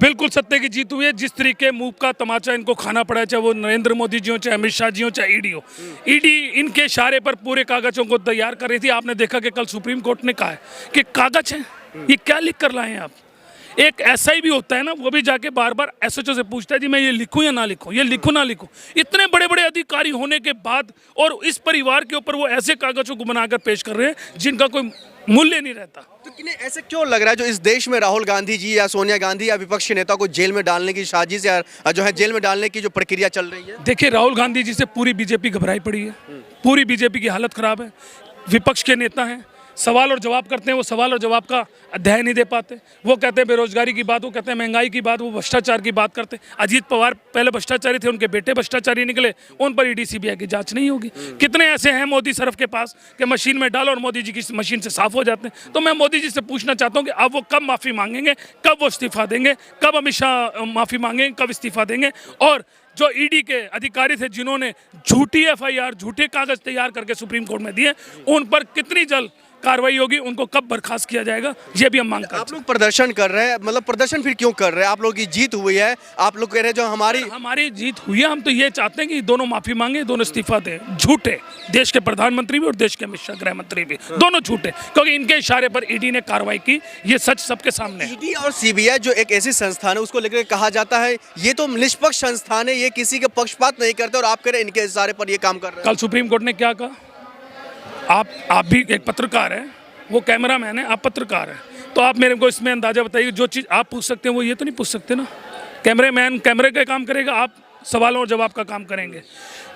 बिल्कुल सत्य की जीत हुई है। जिस तरीके मुंह का तमाचा इनको खाना पड़ा है, चाहे वो नरेंद्र मोदी जी हो, चाहे अमित शाह जी हो, चाहे ईडी हो। ईडी इनके इशारे पर पूरे कागजों को तैयार कर रही थी। आपने देखा कि कल सुप्रीम कोर्ट ने कहा है कि कागज हैं, ये क्या लिख कर लाए हैं आप। एक एसआई भी होता है ना, वो भी जाके बार बार एसएचओ से पूछता है जी मैं ये लिखूं या ना लिखूं, ये लिखूं ना लिखूं। इतने बड़े बड़े अधिकारी होने के बाद और इस परिवार के ऊपर वो ऐसे कागजों को बनाकर पेश कर रहे हैं जिनका कोई मूल्य नहीं रहता। तो किन्हें ऐसे क्यों लग रहा है जो इस देश में राहुल गांधी जी या सोनिया गांधी या विपक्षी नेता को जेल में डालने की साजिश या जो है जेल में डालने की जो प्रक्रिया चल रही है? देखिए, राहुल गांधी जी से पूरी बीजेपी घबराई पड़ी है। पूरी बीजेपी की हालत खराब है। विपक्ष के नेता हैं, सवाल और जवाब करते हैं, वो सवाल और जवाब का अध्ययन नहीं दे पाते। वो कहते हैं बेरोजगारी की बात, वो कहते हैं महंगाई की बात, वो भ्रष्टाचार की बात करते हैं। अजीत पवार पहले भ्रष्टाचारी थे, उनके बेटे भ्रष्टाचारी निकले, उन पर ईडी सीबीआई की जांच नहीं होगी। कितने ऐसे हैं मोदी सरफ के पास कि मशीन में डालो और मोदी जी की मशीन से साफ हो जाते हैं। तो मैं मोदी जी से पूछना चाहता हूँ कि अब वो कब माफ़ी मांगेंगे, कब वो इस्तीफा देंगे, कब अमित शाह माफ़ी मांगेंगे, कब इस्तीफा देंगे। और जो ईडी के अधिकारी थे जिन्होंने झूठी एफआईआर, झूठे कागज तैयार करके सुप्रीम कोर्ट में दिए, उन पर कितनी जल्द कार्रवाई होगी, उनको कब बर्खास्त किया जाएगा, ये भी हम मांग करते हैं। आप लोग प्रदर्शन कर रहे हैं, मतलब प्रदर्शन फिर क्यों कर रहे हैं? आप लोगों की जीत हुई है, आप लोग कह रहे हैं जो हमारी जीत हुई है। हम तो ये चाहते हैं कि दोनों माफी मांगे, दोनों इस्तीफा दें। झूठे देश के प्रधानमंत्री भी और देश के अमित शाह गृह मंत्री भी, दोनों झूठे, क्योंकि इनके इशारे पर ईडी ने कार्रवाई की। ये सच सबके सामने है। ईडी और सीबीआई जो एक ऐसी संस्थान है उसको लेकर कहा जाता है ये तो निष्पक्ष संस्थान है, ये किसी के पक्षपात नहीं करते, और आप कह रहे हैं इनके इशारे पर ये काम कर रहे हैं। कल सुप्रीम कोर्ट ने क्या कहा? आप भी एक पत्रकार हैं, वो कैमरामैन है, आप पत्रकार हैं, तो आप मेरे को इसमें अंदाजा बताइए। जो चीज़ आप पूछ सकते हैं वो ये तो नहीं पूछ सकते ना। कैमरामैन कैमरे का काम करेगा, आप सवालों और जवाब का काम करेंगे।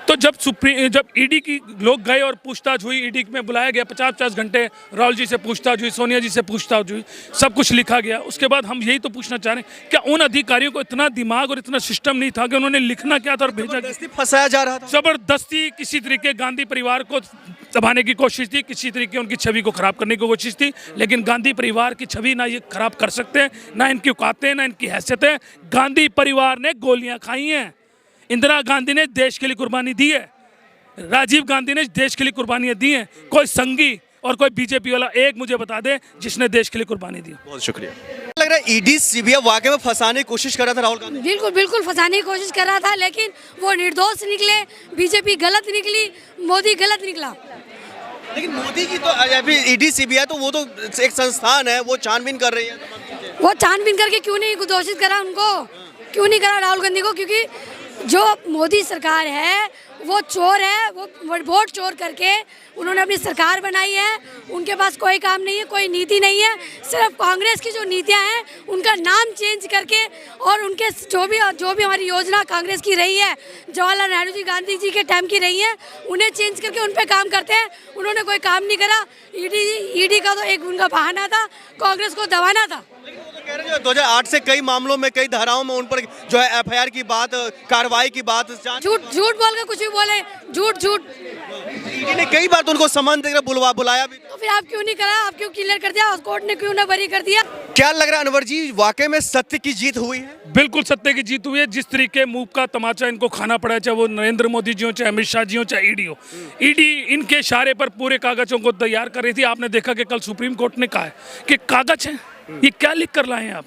तो जब ईडी की लोग गए और पूछताछ हुई, ईडी में बुलाया गया, 50-50 घंटे राहुल जी से पूछताछ हुई, सोनिया जी से पूछताछ हुई, सब कुछ लिखा गया। उसके बाद हम यही तो पूछना चाह रहे हैं, क्या उन अधिकारियों को इतना दिमाग और इतना सिस्टम नहीं था कि उन्होंने लिखना क्या था और भेजा? फंसाया जा रहा था जबरदस्ती किसी तरीके गांधी परिवार को दबाने की कोशिश थी, किसी तरीके उनकी छवि को खराब करने की कोशिश थी। लेकिन गांधी परिवार की छवि ना ये खराब कर सकते हैं, ना इनकी औकात है, ना इनकी हैसियत है। गांधी परिवार ने गोलियां खाई हैं, इंदिरा गांधी ने देश के लिए कुर्बानी दी है, राजीव गांधी ने देश के लिए कुर्बानियां दी हैं। कोई संघी और कोई बीजेपी वाला एक मुझे बता दे जिसने देश के लिए कुर्बानी दी। बहुत शुक्रिया। लग रहा है ईडी सीबीआई वाकई में फंसाने की कोशिश कर रहा था राहुल गांधी? बिल्कुल बिल्कुल फंसाने की कोशिश कर रहा था, लेकिन वो निर्दोष निकले, बीजेपी गलत निकली, मोदी गलत निकला। लेकिन मोदी की तो ईडी सीबीआई तो वो तो एक संस्थान है, वो छानबीन कर रही है। वो छानबीन करके क्यों नहीं घोषित करा उनको, क्यों नहीं करा राहुल गांधी को? क्योंकि जो मोदी सरकार है वो चोर है, वो वोट चोर करके उन्होंने अपनी सरकार बनाई है। उनके पास कोई काम नहीं है, कोई नीति नहीं है। सिर्फ कांग्रेस की जो नीतियां हैं उनका नाम चेंज करके, और उनके जो भी हमारी योजना कांग्रेस की रही है, जवाहरलाल नेहरू जी गांधी जी के टाइम की रही है, उन्हें चेंज करके उन पे काम करते हैं। उन्होंने कोई काम नहीं करा। ईडी का तो एक उनका बहाना था, कांग्रेस को दबाना था। 2008 से कई मामलों में, कई धाराओं में उन पर जो है एफआईआर की बात, कार्रवाई की बात, झूठ बोल के कुछ भी बोले, झूठ ईडी ने कई बार तो उनको सम्मान देकर बुलाया भी। तो फिर आप क्यों नहीं करा? आप क्यों क्लियर कर दिया? कोर्ट ने क्यों ना बरी कर दिया? क्या लग रहा है अनवर जी, वाकई में सत्य की जीत हुई है? बिल्कुल सत्य की जीत हुई है। जिस तरीके मुंह का तमाचा इनको खाना पड़ा है, चाहे वो नरेंद्र मोदी जी हो, चाहे अमित शाह जी हो, चाहे ईडी हो। ईडी इनके इशारे पर पूरे कागजों को तैयार कर रही थी। आपने देखा कि कल सुप्रीम कोर्ट ने कहा है कि कागज हैं, ये क्या लिख कर लाए हैं आप।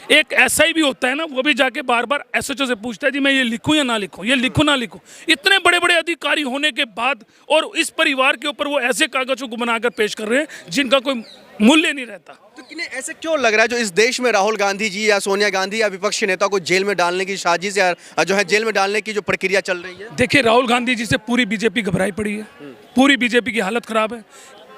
एक एसआई भी होता है ना, वो भी जाके बार बार एसएचओ से पूछता है जी मैं ये लिखूं या ना लिखूं, ये लिखूं ना लिखूं। इतने बड़े बड़े अधिकारी होने के बाद और इस परिवार के ऊपर वो ऐसे कागजों को बनाकर पेश कर रहे हैं जिनका कोई मूल्य नहीं रहता। तो किन्हें ऐसे क्यों लग रहा है जो इस देश में राहुल गांधी जी या सोनिया गांधी या विपक्षी नेता को जेल में डालने की साजिश या जो है जेल में डालने की जो प्रक्रिया चल रही है? देखिए, राहुल गांधी जी से पूरी बीजेपी घबराई पड़ी है। पूरी बीजेपी की हालत खराब है।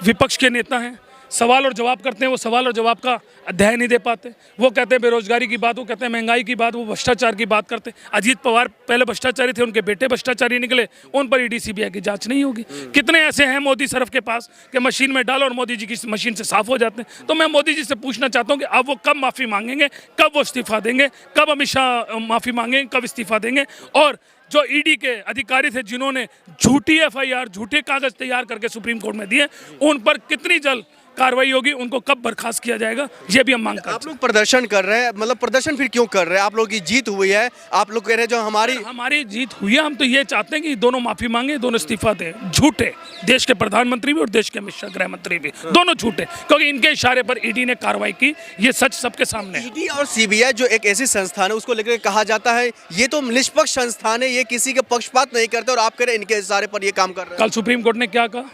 विपक्ष के नेता हैं, सवाल और जवाब करते हैं, वो सवाल और जवाब का अध्ययन नहीं दे पाते। वो कहते हैं बेरोजगारी की बात, वो कहते हैं महंगाई की बात, वो भ्रष्टाचार की बात करते हैं। अजीत पवार पहले भ्रष्टाचारी थे, उनके बेटे भ्रष्टाचारी निकले, उन पर ईडी सीबीआई की जांच नहीं होगी। कितने ऐसे हैं मोदी सरफ के पास कि मशीन में डालो और मोदी जी की मशीन से साफ हो जाते हैं। तो मैं मोदी जी से पूछना चाहता हूँ कि अब वो कब माफ़ी मांगेंगे, कब वो इस्तीफा देंगे, कब अमित शाह माफ़ी मांगेंगे, कब इस्तीफा देंगे। और जो ईडी के अधिकारी थे जिन्होंने झूठी एफआईआर, झूठे कागज तैयार करके सुप्रीम कोर्ट में दिए, उन पर कितनी जल्द कार्रवाई होगी, उनको कब बर्खास्त किया जाएगा, ये भी हम मांग करते हैं। आप लोग प्रदर्शन कर रहे हैं, मतलब प्रदर्शन फिर क्यों कर रहे हैं? आप लोगों की जीत हुई है, आप लोग कह रहे हैं जो हमारी जीत हुई है, हम तो ये चाहते हैं कि दोनों माफी मांगे, दोनों इस्तीफा दें। झूठे देश के प्रधानमंत्री भी और देश के अमित शाह गृह मंत्री भी, दोनों झूठे, क्योंकि इनके इशारे पर ईडी ने कार्रवाई की, ये सच सबके सामने है। ईडी और सीबीआई जो एक ऐसी संस्थान है उसको लेकर कहा जाता है ये तो निष्पक्ष संस्थान है, ये किसी के पक्षपात नहीं करते, और आप कह रहे हैं इनके इशारे पर ये काम कर रहे हैं। कल सुप्रीम कोर्ट ने क्या कहा?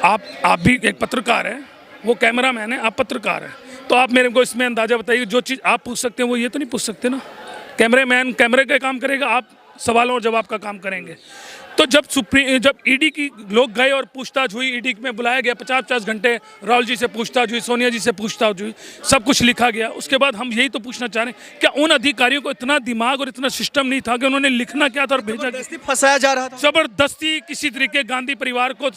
आप भी एक पत्रकार हैं, वो कैमरामैन है, आप पत्रकार हैं, तो आप मेरे को इसमें अंदाजा बताइए, जो चीज़ आप पूछ सकते हैं वो ये तो नहीं पूछ सकते ना। कैमरामैन कैमरे का काम करेगा, आप सवालों और जवाब का काम करेंगे। तो जब ईडी की लोग गए और पूछताछ हुई, ईडी में बुलाया गया, 50-50 घंटे राहुल जी से पूछताछ हुई, सोनिया जी से पूछताछ हुई, सब कुछ लिखा गया। उसके बाद हम यही तो पूछना चाह रहे हैं, क्या उन अधिकारियों को इतना दिमाग और इतना सिस्टम नहीं था कि उन्होंने लिखना क्या था और भेजा क्या? फंसाया जा रहा था, जबरदस्ती किसी तरीके गांधी परिवार को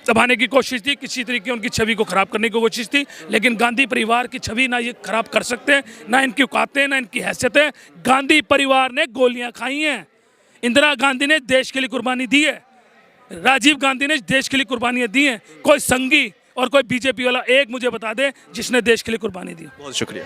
दबाने की कोशिश थी, किसी तरीके उनकी छवि को खराब करने की कोशिश थी, लेकिन गांधी परिवार की छवि ना ये खराब कर सकते हैं, ना इनकी औकात है, ना इनकी हैसियत है। गांधी परिवार ने गोलियां खाई हैं, इंदिरा गांधी ने देश के लिए कुर्बानी दी है, राजीव गांधी ने देश के लिए कुर्बानियां दी हैं। कोई संघी और कोई बीजेपी वाला एक मुझे बता दे जिसने देश के लिए कुर्बानी दी। बहुत शुक्रिया।